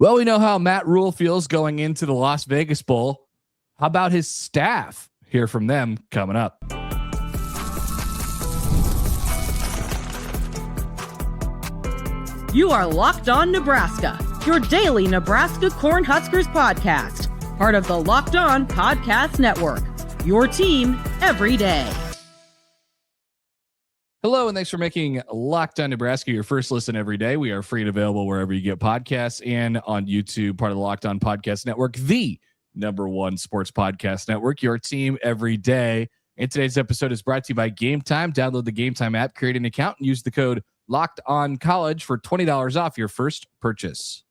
Well, we know how Matt Rule feels going into the Las Vegas Bowl. How about his staff? Hear from them coming up. You are Locked On Nebraska, your daily Nebraska Cornhuskers podcast, part of the Locked On Podcast Network, your team every day. Hello, and thanks for making Locked On Nebraska your first listen every day. We are free and available wherever you get podcasts and on YouTube, part of the Locked On Podcast Network, the #1 sports podcast network, your team every day. And today's episode is brought to you by Gametime. Download the Gametime app, create an account, and use the code LOCKEDONCollege for $20 off your first purchase.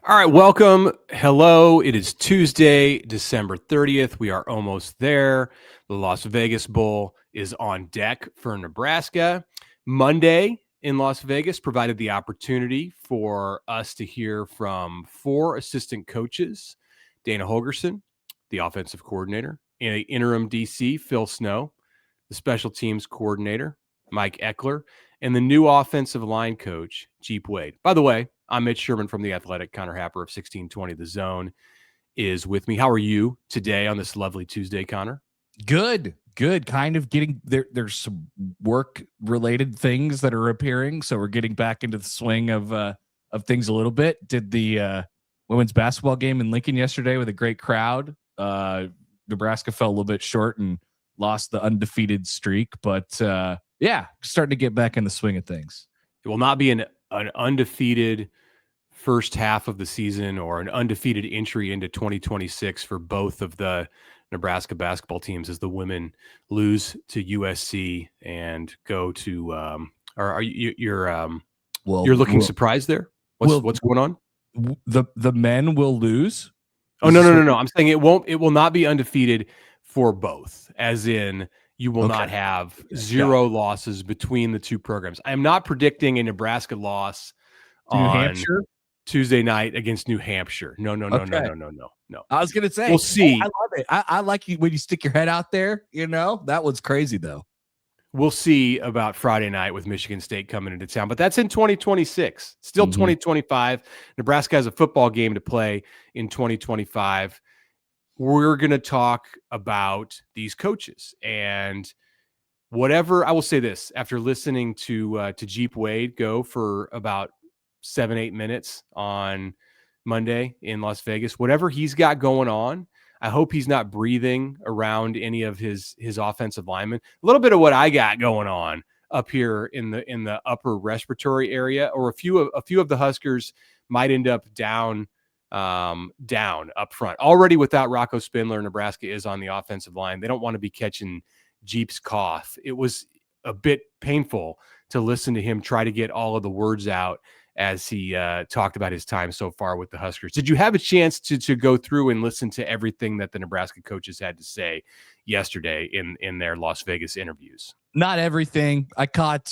All right, welcome. Hello. It is Tuesday, December 30th. We are almost there. The Las Vegas Bowl is on deck for Nebraska. Monday in Las Vegas provided the opportunity for us to hear from 4 assistant coaches: Dana Holgorsen, the offensive coordinator, and interim DC, Phil Snow, the special teams coordinator, Mike Ekeler, and the new offensive line coach, Geep Wade. By the way, I'm Mitch Sherman from The Athletic. Connor Happer of 1620 The Zone is with me. How are you today on this lovely Tuesday, Connor? Good. Kind of getting there. There's some work-related things that are appearing, so we're getting back into the swing of things a little bit. Did the women's basketball game in Lincoln yesterday with a great crowd. Nebraska fell a little bit short and lost the undefeated streak, but starting to get back in the swing of things. It will not be an undefeated first half of the season or an undefeated entry into 2026 for both of the Nebraska basketball teams as the women lose to USC and go to you're looking surprised there? What's going on? The men will lose. Oh, no. I'm saying it will not be undefeated for both, as in you will not have zero losses between the two programs. I am not predicting a Nebraska loss New on Hampshire Tuesday night against New Hampshire. No. I was going to say, we'll see. I love it. I like you when you stick your head out there. You know, that one's crazy though. We'll see about Friday night with Michigan State coming into town, but that's in 2026. Still 2025. Nebraska has a football game to play in 2025. We're going to talk about these coaches and whatever. I will say this, after listening to Geep Wade go for about 7-8 minutes on Monday in Las Vegas, whatever he's got going on, I hope he's not breathing around any of his offensive linemen. A little bit of what I got going on up here in the upper respiratory area, or a few of the Huskers might end up down up front. Already without Rocco Spindler, Nebraska is on the offensive line. They don't want to be catching Jeep's cough. It was a bit painful to listen to him try to get all of the words out as he talked about his time so far with the Huskers. Did you have a chance to go through and listen to everything that the Nebraska coaches had to say yesterday in their Las Vegas interviews? Not everything. I caught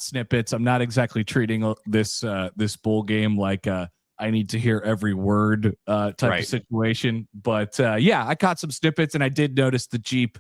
snippets. I'm not exactly treating this bowl game like I need to hear every word type of situation. But I caught some snippets, and I did notice the Jeep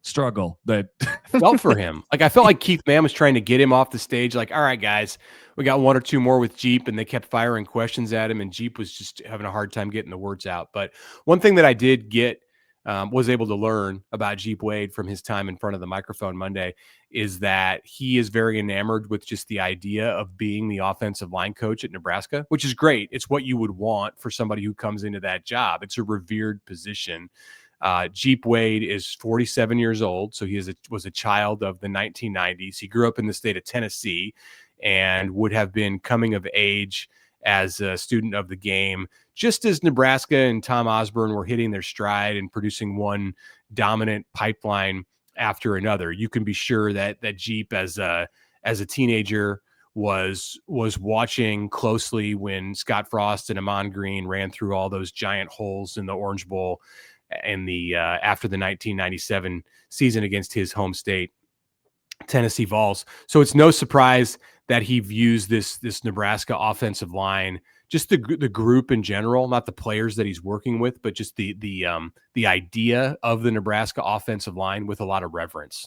struggle that felt for him. Like, I felt like Keith Mann was trying to get him off the stage. Like, all right, guys, we got 1 or 2 more with Jeep, and they kept firing questions at him, and Jeep was just having a hard time getting the words out. But one thing that I did get was able to learn about Geep Wade from his time in front of the microphone Monday is that he is very enamored with just the idea of being the offensive line coach at Nebraska, which is great. It's what you would want for somebody who comes into that job. It's a revered position. Geep Wade is 47 years old, so he was a child of the 1990s. He grew up in the state of Tennessee and would have been coming of age as a student of the game, just as Nebraska and Tom Osborne were hitting their stride and producing one dominant pipeline after another. You can be sure that Jeep as a teenager was watching closely when Scott Frost and Amon Green ran through all those giant holes in the Orange Bowl in the after the 1997 season against his home state, Tennessee Vols. So it's no surprise that he views this Nebraska offensive line, just the group in general, not the players that he's working with, but just the idea of the Nebraska offensive line with a lot of reverence.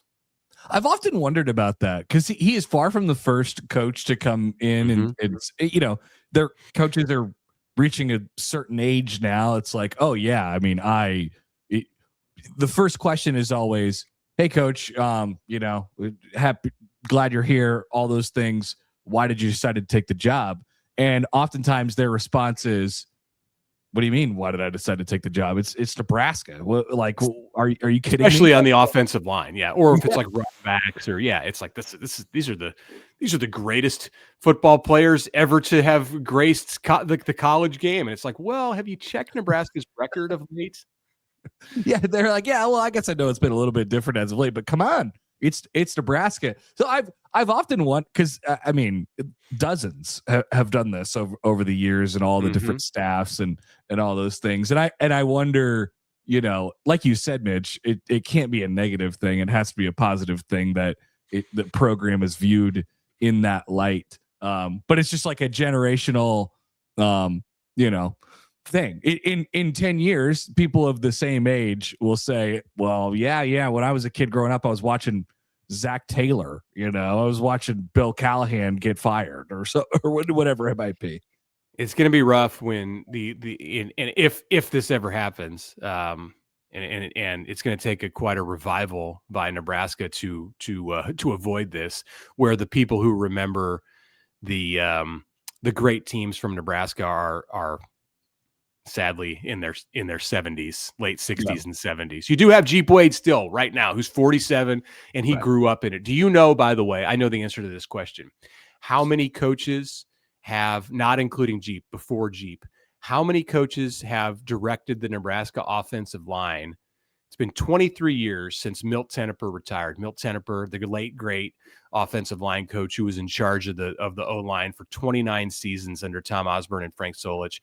I've often wondered about that because he is far from the first coach to come in, and it's, their coaches are reaching a certain age now. It's like, oh yeah, I mean, the first question is always, hey coach, happy, glad you're here, all those things. Why did you decide to take the job? And oftentimes their response is, what do you mean? Why did I decide to take the job? It's Nebraska. Like, are you kidding? Especially me? on the offensive line, yeah. Or if it's like running backs, or it's like these are the greatest football players ever to have graced the college game, and it's like, well, have you checked Nebraska's record of late? Yeah, they're like, yeah, well, I guess I know it's been a little bit different as of late, but come on, it's Nebraska. So I've often wondered, because I mean, dozens have done this over the years, and all the different staffs and all those things, and I wonder, like you said, Mitch, it can't be a negative thing. It has to be a positive thing that the program is viewed in that light. But it's just like a generational, thing. In 10 years, people of the same age will say, well, yeah, when I was a kid growing up, I was watching Zach Taylor, I was watching Bill Callahan get fired, or whatever it might be. It's going to be rough when if this ever happens, and it's going to take quite a revival by Nebraska to avoid this, where the people who remember the great teams from Nebraska are sadly in their 70s, late 60s and 70s. You do have Geep Wade still right now, who's 47, and he grew up in it. Do you know, by the way, I know the answer to this question, how many coaches have, not including Geep, before Geep, how many coaches have directed the Nebraska offensive line? It's been 23 years since Milt Tenopir retired. Milt Tenopir, the late great offensive line coach who was in charge of the O-line for 29 seasons under Tom Osborne and Frank Solich.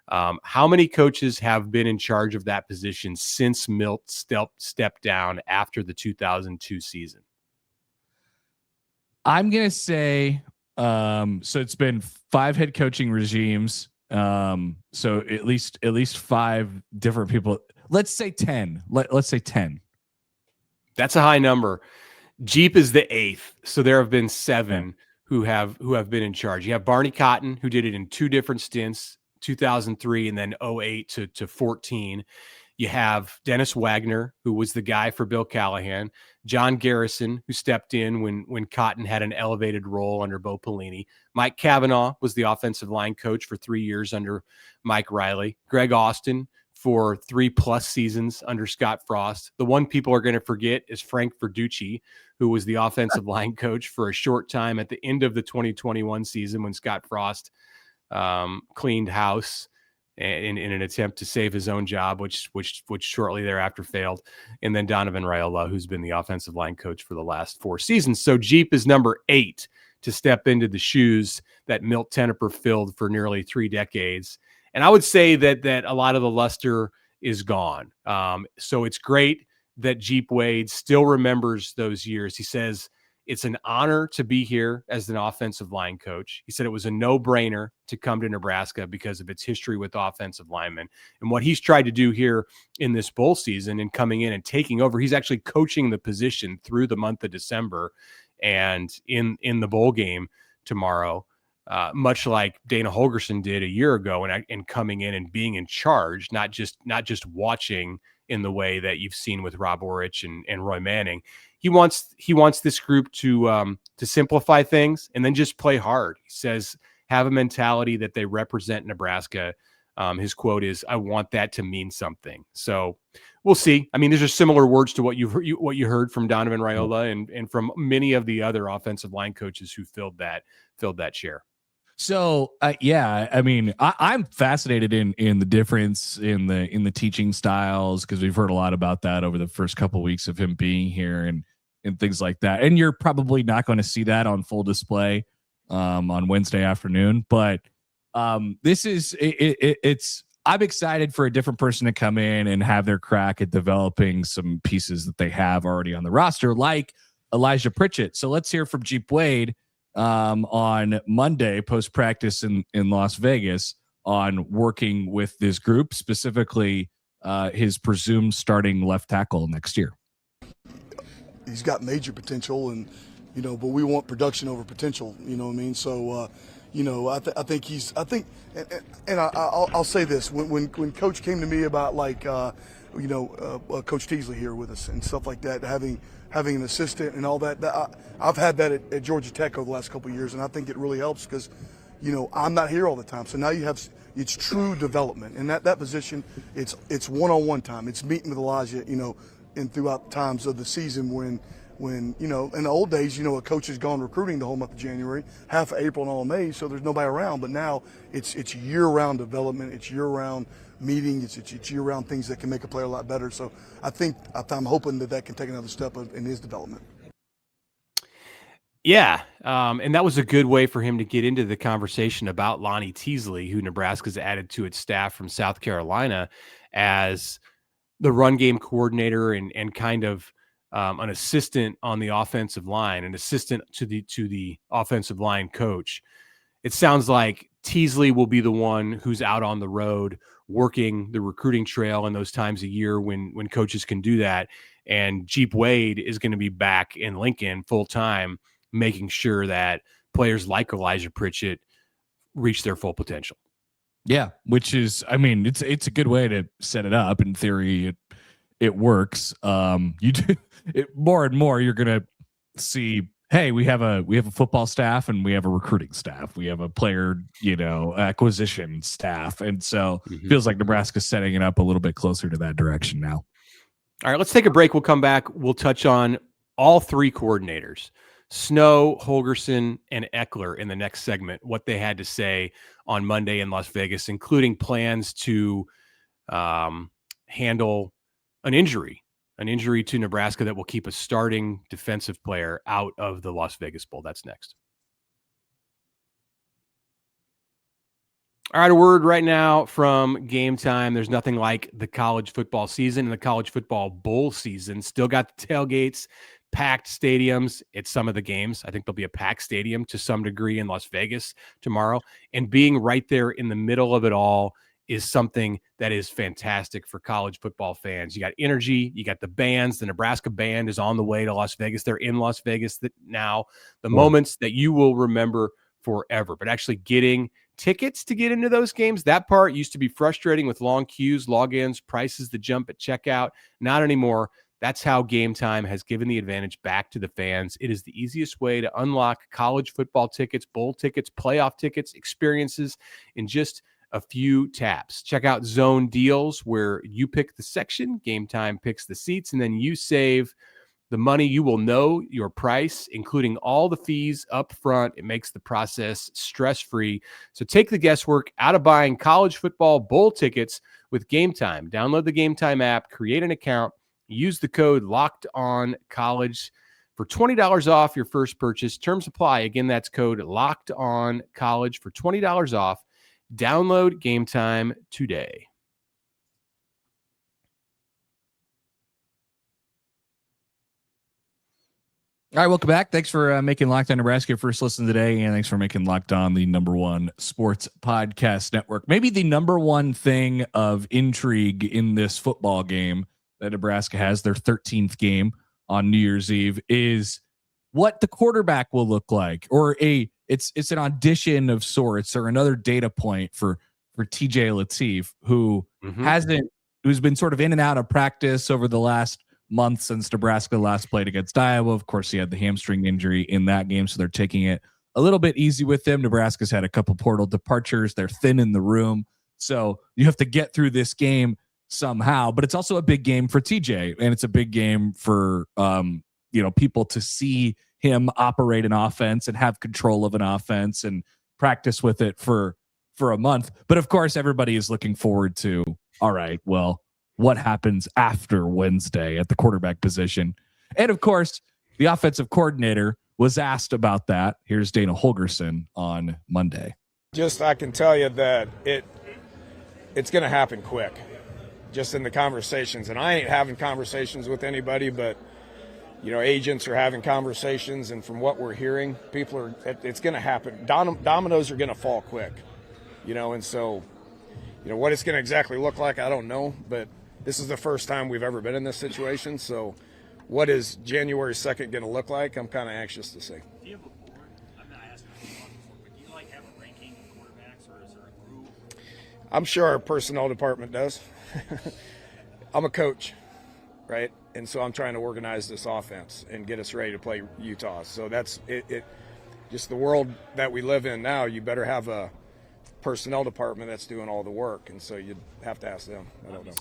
How many coaches have been in charge of that position since Milt stepped down after the 2002 season? I'm going to say, so it's been 5 head coaching regimes. So at least 5 different people. Let's say 10. Let's say 10. That's a high number. Geep is the 8th. So there have been 7 who have been in charge. You have Barney Cotton, who did it in 2 different stints, 2003 and then 08 to 14. You have Dennis Wagner, who was the guy for Bill Callahan, John Garrison, who stepped in when Cotton had an elevated role under Bo Pelini. Mike Cavanaugh was the offensive line coach for 3 years under Mike Riley. Greg Austin for 3+ seasons under Scott Frost. The one people are going to forget is Frank Verducci, who was the offensive line coach for a short time at the end of the 2021 season when Scott Frost cleaned house in an attempt to save his own job, which shortly thereafter failed. And then Donovan Raiola, who's been the offensive line coach for the last 4 seasons. So Geep is number 8 to step into the shoes that Milt Tenopir filled for nearly 3 decades. And I would say that a lot of the luster is gone. So it's great that Geep Wade still remembers those years. He says, it's an honor to be here as an offensive line coach. He said it was a no-brainer to come to Nebraska because of its history with offensive linemen. And what he's tried to do here in this bowl season and coming in and taking over, he's actually coaching the position through the month of December and in the bowl game tomorrow, much like Dana Holgorsen did a year ago, and coming in and being in charge, not just watching in the way that you've seen with Rob Orich and Roy Manning. He wants this group to simplify things and then just play hard. He says, have a mentality that they represent Nebraska. His quote is, "I want that to mean something." So we'll see. I mean, these are similar words to what you heard from Donovan Raiola and from many of the other offensive line coaches who filled that chair. So yeah, I mean, I'm fascinated in the difference in the teaching styles, because we've heard a lot about that over the first couple of weeks of him being here and things like that. And you're probably not going to see that on full display on Wednesday afternoon. But this is it's. I'm excited for a different person to come in and have their crack at developing some pieces that they have already on the roster, like Elijah Pritchett. So let's hear from Geep Wade on Monday post practice in Las Vegas on working with this group, specifically his presumed starting left tackle next year. he's got major potential, and but we want production over potential. You know what I mean? So I think I'll say this: when Coach came to me about Coach Teasley here with us and stuff like that, having an assistant and all that, I've had that at Georgia Tech over the last couple of years, and I think it really helps because I'm not here all the time. So now it's true development, and that position, it's one-on-one time. It's meeting with Elijah, and throughout times of the season when in the old days, a coach is gone recruiting the whole month of January, half of April and all of May, so there's nobody around. But now it's year-round development, it's year-round meeting, it's year-round things that can make a player a lot better. So I'm hoping that can take another step in his development. Yeah, and that was a good way for him to get into the conversation about Lonnie Teasley, who Nebraska's added to its staff from South Carolina as the run game coordinator and kind of an assistant on the offensive line, an assistant to the offensive line coach. It sounds like Teasley will be the one who's out on the road working the recruiting trail in those times a year when coaches can do that. And Geep Wade is going to be back in Lincoln full time, making sure that players like Elijah Pritchett reach their full potential. Yeah, which is, it's a good way to set it up. In theory, it works. You do it more and more. You're gonna see, hey, we have a football staff and we have a recruiting staff. We have a player, acquisition staff, and so it feels like Nebraska's setting it up a little bit closer to that direction now. All right, let's take a break. We'll come back. We'll touch on all three coordinators, Snow, Holgorsen, and Ekeler, in the next segment, what they had to say on Monday in Las Vegas, including plans to handle an injury to Nebraska that will keep a starting defensive player out of the Las Vegas Bowl. That's next. All right, a word right now from Gametime. There's nothing like the college football season and the college football bowl season. Still got the tailgates, packed stadiums at some of the games. I think there'll be a packed stadium to some degree in Las Vegas tomorrow. And being right there in the middle of it all is something that is fantastic for college football fans. You got energy, you got the bands. The Nebraska band is on the way to Las Vegas. They're in Las Vegas now. The moments that you will remember forever. But actually getting tickets to get into those games, that part used to be frustrating with long queues, logins, prices that jump at checkout. Not anymore. That's how Gametime has given the advantage back to the fans. It is the easiest way to unlock college football tickets, bowl tickets, playoff tickets, experiences in just a few taps. Check out Zone Deals, where you pick the section, Gametime picks the seats, and then you save the money. You will know your price, including all the fees up front. It makes the process stress-free. So take the guesswork out of buying college football bowl tickets with Gametime. Download the Gametime app, create an account, use the code LOCKEDONCOLLEGE for $20 off your first purchase. Terms apply. Again, that's code LOCKEDONCOLLEGE for $20 off. Download Gametime today. All right, welcome back. Thanks for making Locked On Nebraska your first listen today, and thanks for making Locked On the #1 sports podcast network. Maybe the #1 thing of intrigue in this football game that Nebraska has, their 13th game on New Year's Eve, is what the quarterback will look like, or it's an audition of sorts, or another data point for TJ Lateef, who's been sort of in and out of practice over the last month since Nebraska last played against Iowa. Of course, he had the hamstring injury in that game, so they're taking it a little bit easy with him. Nebraska's had a couple portal departures. They're thin in the room, so you have to get through this game somehow. But it's also a big game for TJ, and it's a big game for people to see him operate an offense and have control of an offense and practice with it for a month. But of course, everybody is looking forward to, all right, well, what happens after Wednesday at the quarterback position? And of course, the offensive coordinator was asked about that. Here's Dana Holgorsen on Monday. I can tell you that it's going to happen quick, just in the conversations. And I ain't having conversations with anybody, but agents are having conversations, and from what we're hearing, it's going to happen. Dominoes are going to fall quick, and so, what it's going to exactly look like, I don't know, but this is the first time we've ever been in this situation. So what is January 2nd going to look like, I'm kind of anxious to see. Do you have a board? I'm not asking you before, but do you like have a ranking of quarterbacks, or is there a group? I'm sure our personnel department does. I'm a coach, right? And so I'm trying to organize this offense and get us ready to play Utah. So that's it. Just the world that we live in now, you better have a personnel department that's doing all the work. And so you'd have to ask them. I don't know.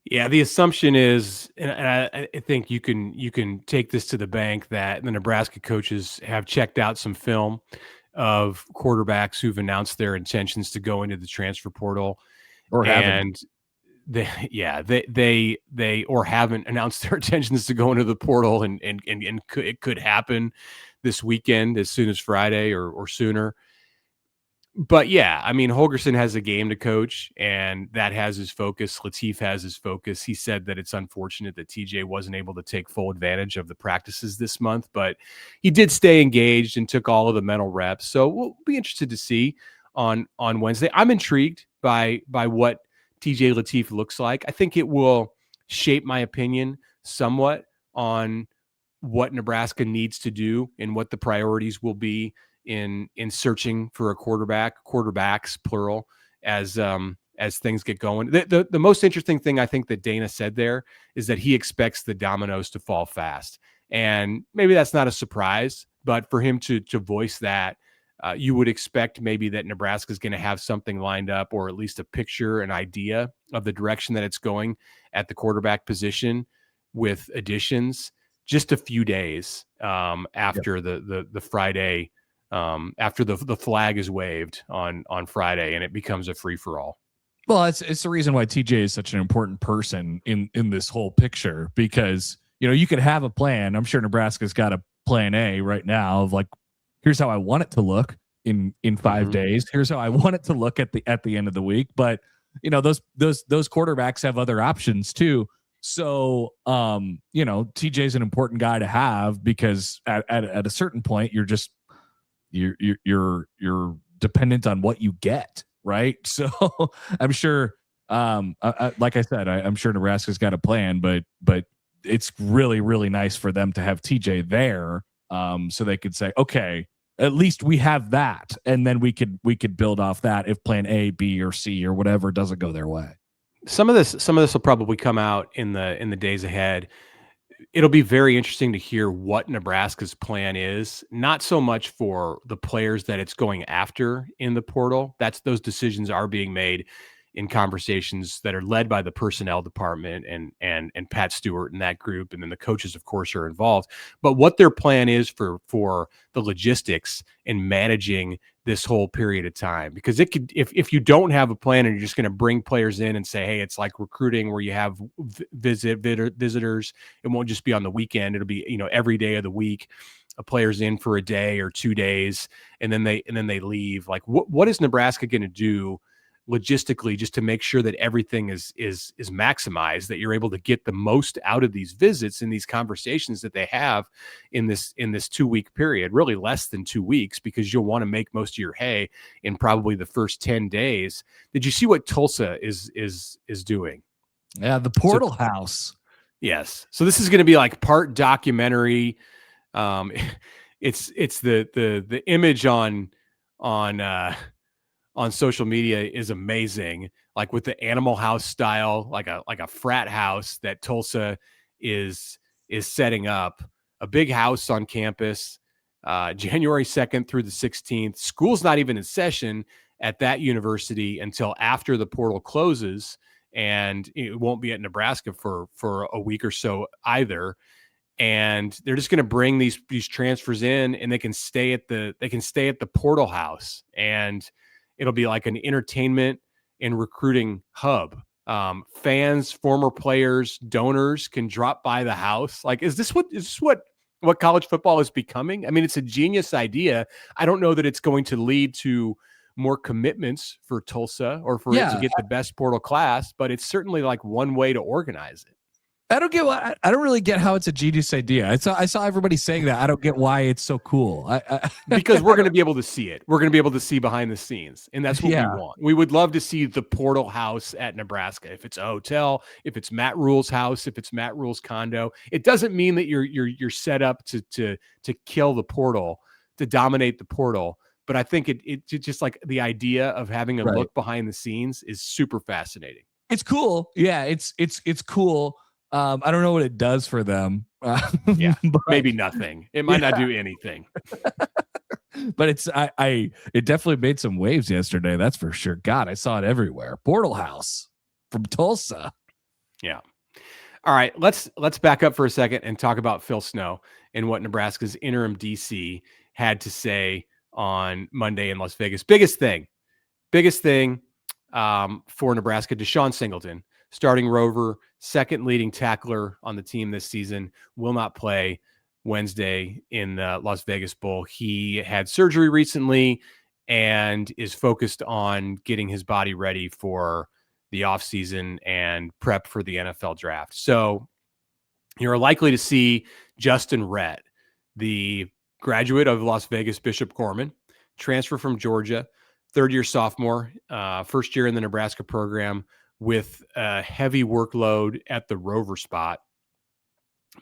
Yeah, the assumption is, and I think you can take this to the bank, that the Nebraska coaches have checked out some film of quarterbacks who've announced their intentions to go into the transfer portal, Or haven't. and they or haven't announced their intentions to go into the portal, and it could happen this weekend as soon as Friday or sooner. But yeah, I mean, Holgorsen has a game to coach, and that has his focus. Lateef has his focus. He said that it's unfortunate that TJ wasn't able to take full advantage of the practices this month, but he did stay engaged and took all of the mental reps. So we'll be interested to see on Wednesday. I'm intrigued by what TJ Lateef looks like. I think it will shape my opinion somewhat on what Nebraska needs to do and what the priorities will be in searching for a quarterbacks plural, as things get going. The most interesting thing I think that Dana said there is that he expects the dominoes to fall fast, and maybe that's not a surprise, but for him to voice that, you would expect maybe that Nebraska is going to have something lined up, or at least a picture, an idea of the direction that it's going at the quarterback position, with additions just a few days after the Friday. After the flag is waved on Friday, and it becomes a free-for-all. Well, it's the reason why TJ is such an important person in this whole picture, because, you know, you could have a plan. I'm sure Nebraska's got a plan A right now of like, here's how I want it to look in 5 days. Here's how I want it to look at the end of the week. But, you know, those quarterbacks have other options too. So, you know, TJ's an important guy to have, because at a certain point, you're dependent on what you get, right? So I'm sure, like I said, I'm sure Nebraska's got a plan, but it's really, really nice for them to have TJ there, so they could say, okay, at least we have that, and then we could build off that if plan A, B, or C or whatever doesn't go their way. Some of this will probably come out in the days ahead. It'll be very interesting to hear what Nebraska's plan is, not so much for the players that it's going after in the portal. Those decisions are being made in conversations that are led by the personnel department and Pat Stewart and that group. And then the coaches, of course, are involved. But what their plan is for the logistics and managing this whole period of time, because it could, if you don't have a plan and you're just going to bring players in and say, hey, it's like recruiting where you have visitors, it won't just be on the weekend. It'll be, you know, every day of the week, a player's in for a day or 2 days, and then they leave. Like, what is Nebraska going to do logistically just to make sure that everything is maximized, that you're able to get the most out of these visits and these conversations that they have in this 2 week period, really less than 2 weeks, because you'll want to make most of your hay in probably the first 10 days. Did you see what Tulsa is doing? Yeah. The portal house. Yes. So this is going to be like part documentary. It's the image on social media is amazing, like with the Animal House style, like a frat house that Tulsa is setting up, a big house on campus, January 2nd through the 16th. School's not even in session at that university until after the portal closes, and it won't be at Nebraska for a week or so either. And they're just going to bring these transfers in, and they can stay at the portal house, and it'll be like an entertainment and recruiting hub. Fans, former players, donors can drop by the house. Like, is this what college football is becoming? I mean, it's a genius idea. I don't know that it's going to lead to more commitments for Tulsa or for it to get the best portal class, but it's certainly like one way to organize it. I don't get why. I don't really get how it's a genius idea. I saw everybody saying that. I don't get why it's so cool. Because we're going to be able to see it. We're going to be able to see behind the scenes, and that's what we want. We would love to see the portal house at Nebraska. If it's a hotel, if it's Matt Rule's house, if it's Matt Rule's condo, it doesn't mean that you're set up to kill the portal, to dominate the portal. But I think it just like the idea of having a look behind the scenes is super fascinating. It's cool. Yeah, it's cool. I don't know what it does for them. Yeah, maybe nothing. It might not do anything. But it definitely made some waves yesterday. That's for sure. God, I saw it everywhere. Portal House from Tulsa. Yeah. All right, let's back up for a second and talk about Phil Snow and what Nebraska's interim DC had to say on Monday in Las Vegas. Biggest thing for Nebraska, Deshaun Singleton, starting rover, second leading tackler on the team this season, will not play Wednesday in the Las Vegas Bowl. He had surgery recently and is focused on getting his body ready for the offseason and prep for the NFL draft. So you're likely to see Justin Rhett, the graduate of Las Vegas Bishop Gorman, transfer from Georgia, third-year sophomore, first year in the Nebraska program, with a heavy workload at the rover spot.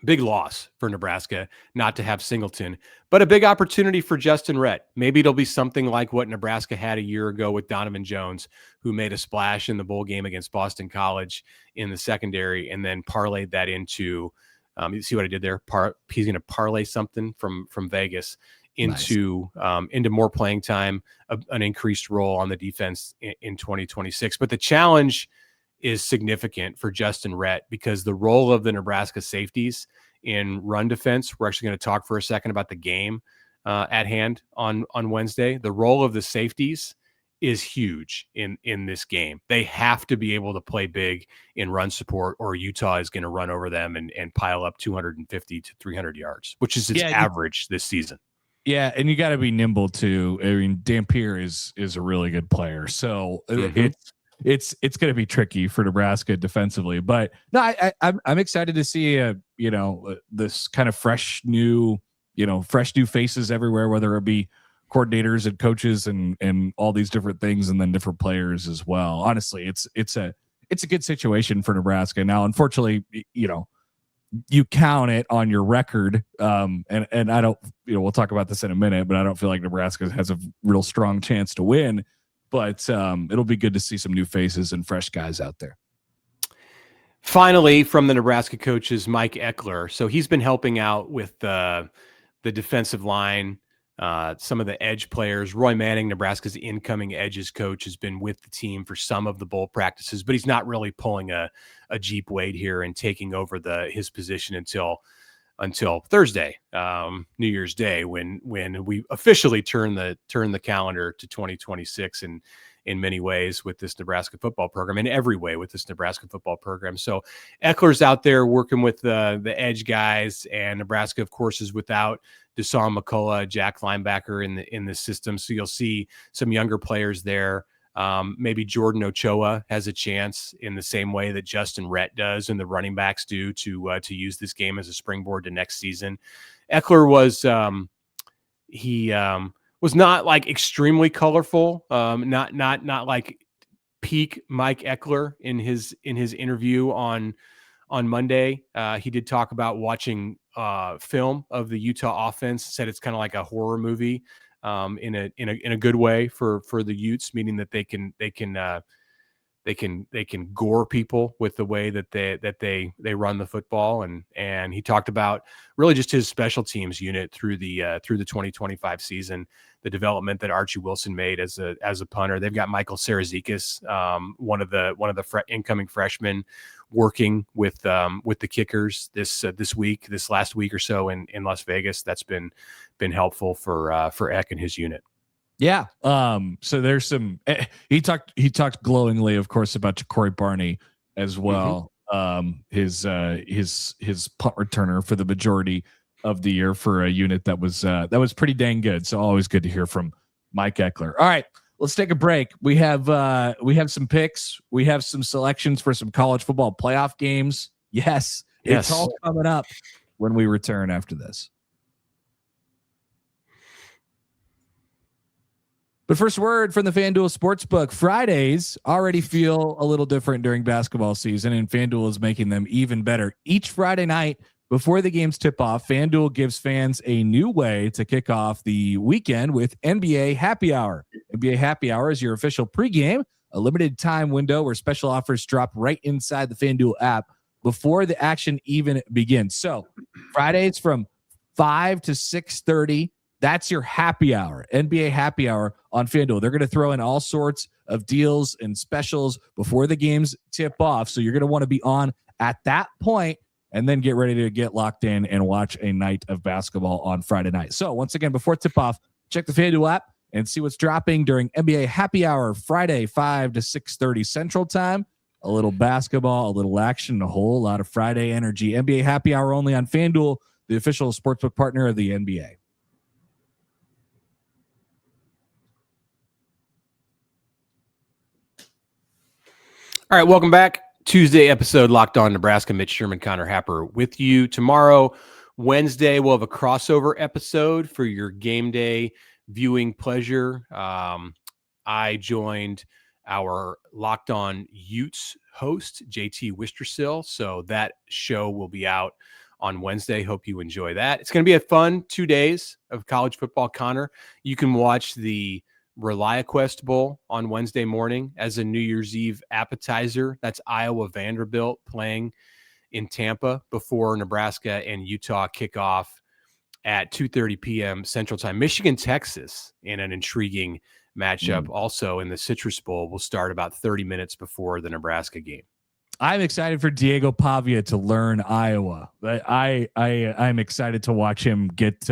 Big loss for Nebraska not to have Singleton, but a big opportunity for Justin Rhett. Maybe it'll be something like what Nebraska had a year ago with Donovan Jones, who made a splash in the bowl game against Boston College in the secondary and then parlayed that into, you see what I did there? He's going to parlay something from Vegas into more playing time, an increased role on the defense in 2026. But the challenge is significant for Justin Rhett because the role of the Nebraska safeties in run defense, we're actually going to talk for a second about the game at hand on Wednesday. The role of the safeties is huge in this game. They have to be able to play big in run support, or Utah is going to run over them and pile up 250 to 300 yards, which is its average this season. Yeah, and you got to be nimble too. I mean, Dampier is a really good player, so it's going to be tricky for Nebraska defensively. But no, I'm excited to see this kind of fresh new faces everywhere, whether it be coordinators and coaches and all these different things, and then different players as well. Honestly, it's a good situation for Nebraska. Now, unfortunately, you count it on your record. And I don't, we'll talk about this in a minute, but I don't feel like Nebraska has a real strong chance to win. But it'll be good to see some new faces and fresh guys out there. Finally, from the Nebraska coaches, Mike Ekeler. So he's been helping out with the defensive line, some of the edge players. Roy Manning, Nebraska's incoming edges coach, has been with the team for some of the bowl practices, but he's not really pulling a Geep Wade here and taking over his position until Thursday, New Year's Day, when we officially turn the calendar to 2026 in many ways with this Nebraska football program, in every way with this Nebraska football program. So Eckler's out there working with the edge guys, and Nebraska, of course, is without Deshaun McCullough, Jack linebacker in the system. So you'll see some younger players there. Maybe Jordan Ochoa has a chance in the same way that Justin Rhett does and the running backs do to use this game as a springboard to next season. Ekeler was not like extremely colorful, not like peak Mike Ekeler in his interview on Monday. He did talk about watching film of the Utah offense, said it's kind of like a horror movie. In a good way for the Utes, meaning that they can gore people with the way that they run the football, and he talked about really just his special teams unit through the 2025 season, the development that Archie Wilson made as a punter. They've got Michael Sarazikas, one of the incoming freshmen, working with the kickers this last week or so in Las Vegas. That's been helpful for Eck and his unit. Yeah. So there's some. He talked glowingly, of course, about Ja'Cory Barney as well. His punt returner for the majority of the year for a unit that was pretty dang good. So always good to hear from Mike Ekeler. All right, let's take a break. We have some picks. We have some selections for some college football playoff games. Yes, It's all coming up when we return after this. But first word from the FanDuel Sportsbook. Fridays already feel a little different during basketball season, and FanDuel is making them even better. Each Friday night before the games tip off, FanDuel gives fans a new way to kick off the weekend with NBA Happy Hour. NBA Happy Hour is your official pregame, a limited time window where special offers drop right inside the FanDuel app before the action even begins. So Fridays from 5 to 6:30, that's your happy hour, NBA Happy Hour on FanDuel. They're going to throw in all sorts of deals and specials before the games tip off. So you're going to want to be on at that point and then get ready to get locked in and watch a night of basketball on Friday night. So once again, before tip off, check the FanDuel app and see what's dropping during NBA Happy Hour Friday, 5 to 6:30 Central Time. A little basketball, a little action, a whole lot of Friday energy. NBA Happy Hour only on FanDuel, the official sportsbook partner of the NBA. All right, welcome back. Tuesday episode, Locked On Nebraska. Mitch Sherman, Connor Happer with you. Tomorrow, Wednesday, we'll have a crossover episode for your game day viewing pleasure. I joined our Locked On Utes host, JT Wistersill. So that show will be out on Wednesday. Hope you enjoy that. It's going to be a fun 2 days of college football, Connor. You can watch the ReliaQuest Bowl on Wednesday morning as a New Year's Eve appetizer. That's Iowa Vanderbilt playing in Tampa before Nebraska and Utah kick off at 2:30 p.m. Central Time. Michigan, Texas in an intriguing matchup. Also in the Citrus Bowl will start about 30 minutes before the Nebraska game. I'm excited for Diego Pavia to learn Iowa. I'm excited to watch him get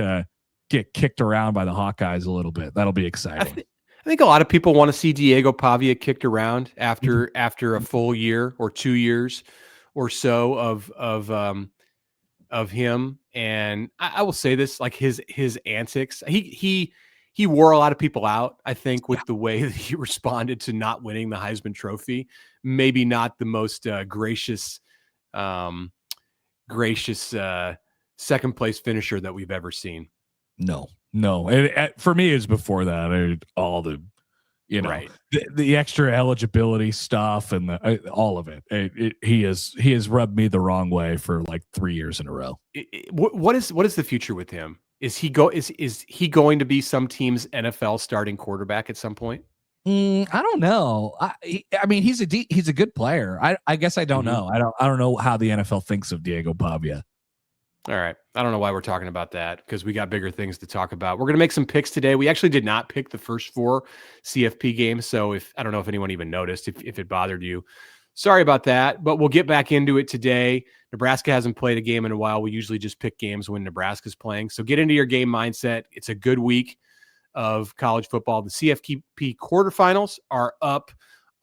kicked around by the Hawkeyes a little bit. That'll be exciting. I think a lot of people want to see Diego Pavia kicked around after a full year or 2 years or so of him. And I will say this, like his antics, he wore a lot of people out, I think, with the way that he responded to not winning the Heisman Trophy. Maybe not the most gracious second place finisher that we've ever seen. No. For me, it's before that. All the, right. the extra eligibility stuff and all of it. He has rubbed me the wrong way for like 3 years in a row. What is the future with him? Is he going to be some team's NFL starting quarterback at some point? I don't know. I mean, he's a good player. I guess I don't know. I don't know how the NFL thinks of Diego Pavia. All right. I don't know why we're talking about that because we got bigger things to talk about. We're going to make some picks today. We actually did not pick the first 4 CFP games. So I don't know if anyone even noticed, if it bothered you, sorry about that, but we'll get back into it today. Nebraska hasn't played a game in a while. We usually just pick games when Nebraska's playing. So get into your game mindset. It's a good week of college football. The CFP quarterfinals are up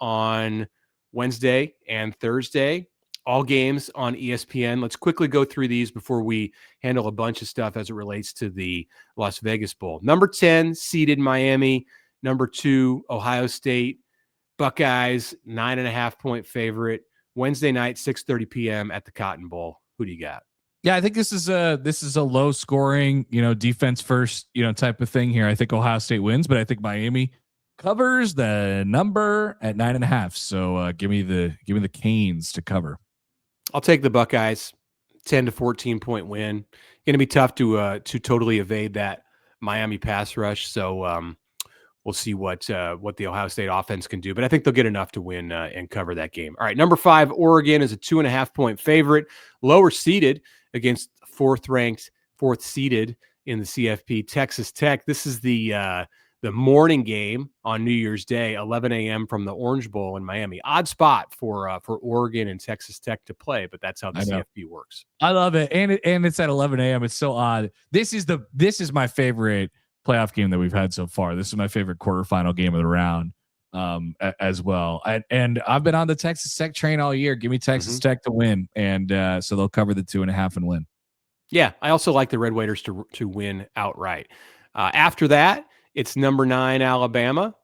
on Wednesday and Thursday. All games on ESPN. Let's quickly go through these before we handle a bunch of stuff as it relates to the Las Vegas Bowl. Number 10, seeded Miami. Number 2, Ohio State. Buckeyes, 9.5-point favorite. Wednesday night, 6:30 p.m. at the Cotton Bowl. Who do you got? Yeah, I think this is a low scoring, defense first, type of thing here. I think Ohio State wins, but I think Miami covers the number at 9.5. So give me the Canes to cover. I'll take the Buckeyes, 10 to 14 point win. Going to be tough to totally evade that Miami pass rush. So we'll see what the Ohio State offense can do, but I think they'll get enough to win and cover that game. All right, number 5, Oregon is a 2.5-point favorite, lower seeded against fourth seeded in the CFP, Texas Tech. This is the morning game on New Year's Day, 11 a.m. from the Orange Bowl in Miami. Odd spot for Oregon and Texas Tech to play, but that's how the CFP works. I love it, and it's at 11 a.m. It's so odd. This is my favorite playoff game that we've had so far. This is my favorite quarterfinal game of the round as well. And I've been on the Texas Tech train all year. Give me Texas Tech to win, and so they'll cover the 2.5 and win. Yeah, I also like the Red Raiders to win outright. After that, it's number 9 Alabama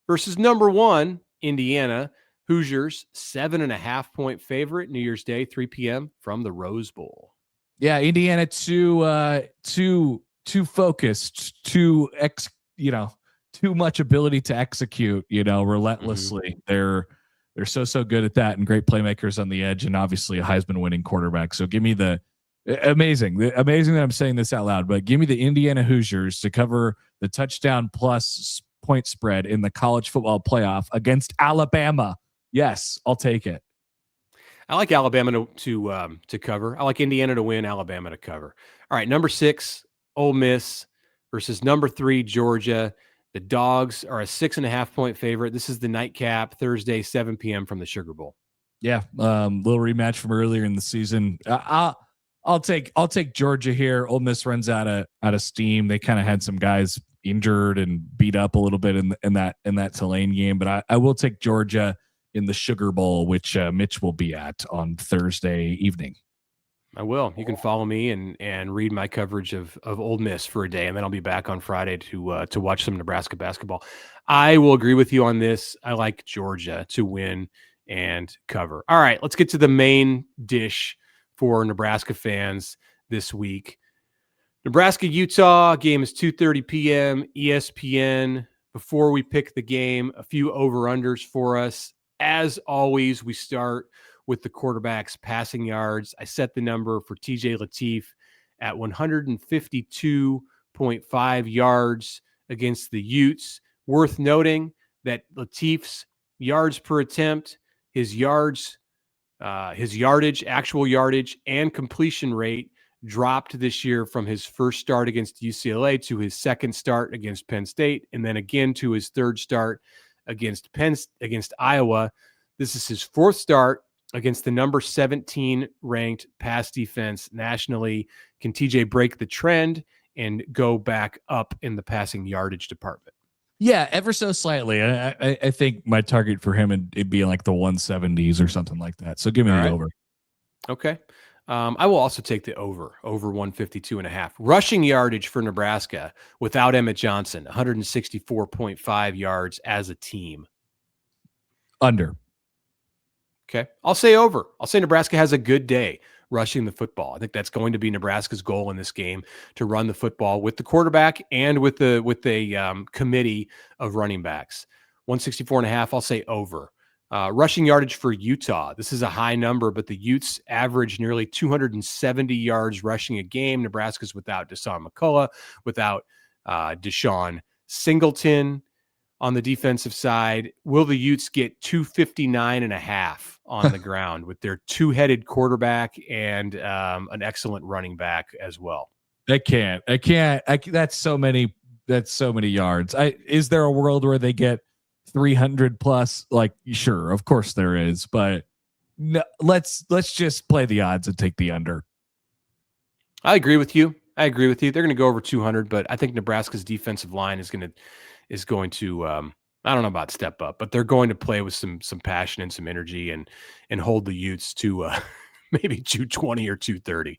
versus number 1 Indiana. Hoosiers, 7.5-point favorite, New Year's Day, 3 p.m. from the Rose Bowl. Yeah, Indiana too focused, too much ability to execute, relentlessly. They're so good at that, and great playmakers on the edge, and obviously a Heisman winning quarterback. So give me the amazing that I'm saying this out loud, but give me the Indiana Hoosiers to cover the touchdown plus point spread in the college football playoff against Alabama. Yes, I'll take it. I like Alabama to cover. I like Indiana to win, Alabama to cover. All right, number 6, Ole Miss versus number 3, Georgia. The Dogs are a 6.5-point favorite. This is the nightcap, Thursday, 7 p.m. from the Sugar Bowl. Yeah, little rematch from earlier in the season. I'll take Georgia here. Ole Miss runs out of steam. They kind of had some guys injured and beat up a little bit in that Tulane game, but I will take Georgia in the Sugar Bowl, which Mitch will be at on Thursday evening. I will. You can follow me and read my coverage of Ole Miss for a day, and then I'll be back on Friday to watch some Nebraska basketball. I will agree with you on this. I like Georgia to win and cover. All right, let's get to the main dish for Nebraska fans this week. Nebraska-Utah game is 2:30 p.m. ESPN. Before we pick the game, a few over-unders for us. As always, we start with the quarterback's passing yards. I set the number for TJ Lateef at 152.5 yards against the Utes. Worth noting that Lateef's yards per attempt, his yardage, actual yardage, and completion rate dropped this year from his first start against UCLA to his second start against Penn State, and then again to his third start against Iowa. This is his fourth start against the number 17 ranked pass defense nationally. Can TJ break the trend and go back up in the passing yardage department? Yeah, ever so slightly. I think my target for him it'd be like the 170s or something like that. So give me the over. Okay. I will also take the over 152.5. Rushing yardage for Nebraska without Emmett Johnson, 164.5 yards as a team. Under. Okay. I'll say over. I'll say Nebraska has a good day rushing the football. I think that's going to be Nebraska's goal in this game, to run the football with the quarterback and with a committee of running backs. 164.5. I'll say over. Rushing yardage for Utah. This is a high number, but the Utes average nearly 270 yards rushing a game. Nebraska's without Deshaun McCullough, without Deshaun Singleton on the defensive side. Will the Utes get 259.5 on the ground with their two-headed quarterback and an excellent running back as well? They can't. That's so many yards. Is there a world where they get 300 plus? Like, sure, of course there is, but no, let's just play the odds and take the under. I agree with you. They're going to go over 200, but I think Nebraska's defensive line is going to I don't know about step up, but they're going to play with some passion and some energy and hold the Utes to maybe 220 or 230.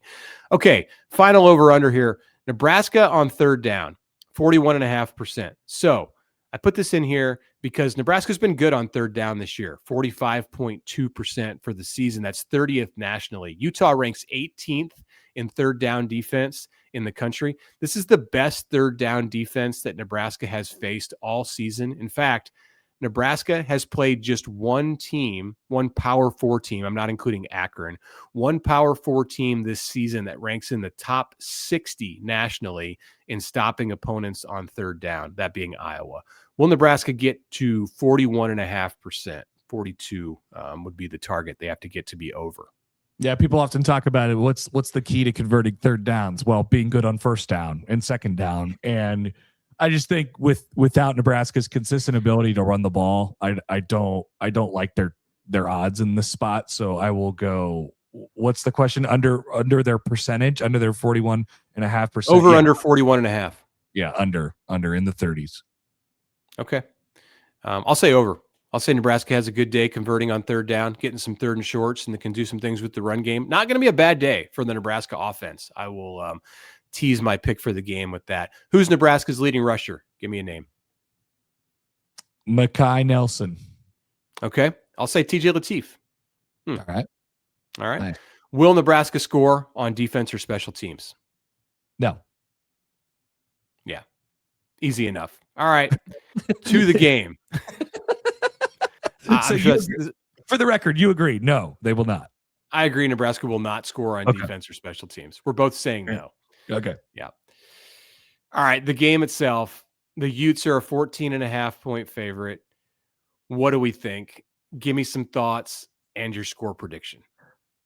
Okay, final over under here. Nebraska on third down, 41.5%. So I put this in here because Nebraska's been good on third down this year, 45.2% for the season. That's 30th nationally. Utah ranks 18th in third down defense in the country. This is the best third down defense that Nebraska has faced all season. In fact, Nebraska has played just one team, one Power 4 team. I'm not including Akron. One Power 4 team this season that ranks in the top 60 nationally in stopping opponents on third down, that being Iowa. Will Nebraska get to 41.5%? 42 would be the target they have to get to be over. Yeah, people often talk about it. What's the key to converting third downs? Well, being good on first down and second down. And I just think without Nebraska's consistent ability to run the ball, I don't like their odds in this spot. So I will go. What's the question? Under their percentage, under their 41.5%. Over under 41.5. Yeah, under in the 30s. Okay. I'll say over. I'll say Nebraska has a good day converting on third down, getting some third and shorts, and they can do some things with the run game. Not going to be a bad day for the Nebraska offense. I will tease my pick for the game with that. Who's Nebraska's leading rusher? Give me a name. Mekhi Nelson. Okay. I'll say TJ Lateef. All right. All right. Nice. Will Nebraska score on defense or special teams? No. Yeah. Easy enough. All right. To the game. So for the record, you agree? No, they will not. I agree. Nebraska will not score on defense or special teams. We're both saying no. Okay. Yeah. All right. The game itself, the Utes are a 14.5-point favorite. What do we think? Give me some thoughts and your score prediction.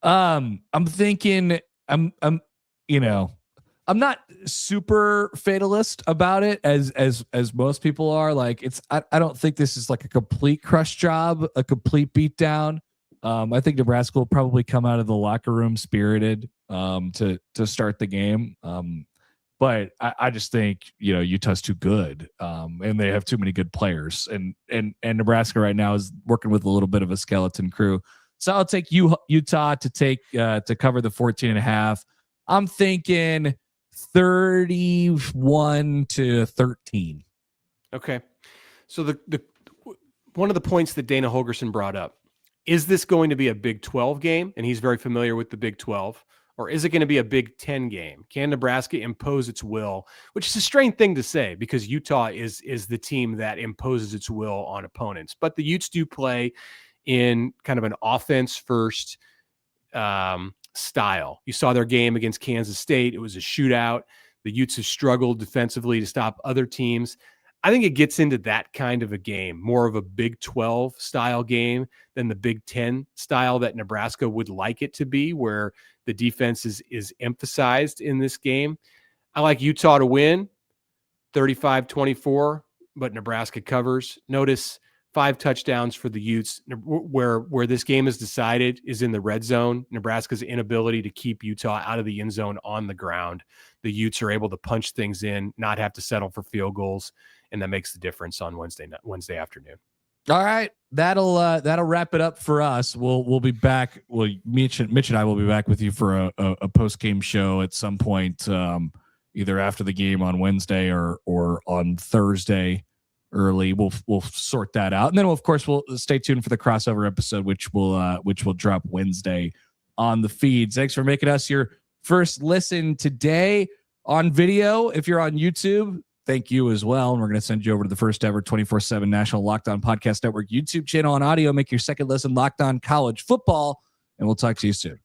I'm thinking I'm not super fatalist about it as most people are. Like I don't think this is like a complete crush job, a complete beatdown. I think Nebraska will probably come out of the locker room spirited to start the game. But I just think, Utah's too good, and they have too many good players, and Nebraska right now is working with a little bit of a skeleton crew. So I'll take Utah to cover the 14.5. I'm thinking 31-13. Okay. So the one of the points that Dana Holgorsen brought up, is this going to be a Big 12 game? And he's very familiar with the Big 12. Or is it going to be a Big 10 game? Can Nebraska impose its will? Which is a strange thing to say because Utah is the team that imposes its will on opponents. But the Utes do play in kind of an offense-first style. You saw their game against Kansas State. It was a shootout. The Utes have struggled defensively to stop other teams. I think it gets into that kind of a game, more of a Big 12 style game than the Big 10 style that Nebraska would like it to be, where the defense is emphasized in this game. I like Utah to win 35-24, but Nebraska covers. Notice 5 touchdowns for the Utes. Where this game is decided is in the red zone. Nebraska's inability to keep Utah out of the end zone on the ground. The Utes are able to punch things in, not have to settle for field goals, and that makes the difference on Wednesday afternoon. All right, that'll wrap it up for us. We'll be back. Well, Mitch and I will be back with you for a post game show at some point, either after the game on Wednesday or on Thursday early. We'll sort that out, and then of course we'll stay tuned for the crossover episode, which will drop Wednesday on the feeds. Thanks for making us your first listen today on video. If you're on YouTube, thank you as well. And we're going to send you over to the first ever 24/7 National Locked On Podcast Network YouTube channel on audio. Make your second listen Locked On College Football, and we'll talk to you soon.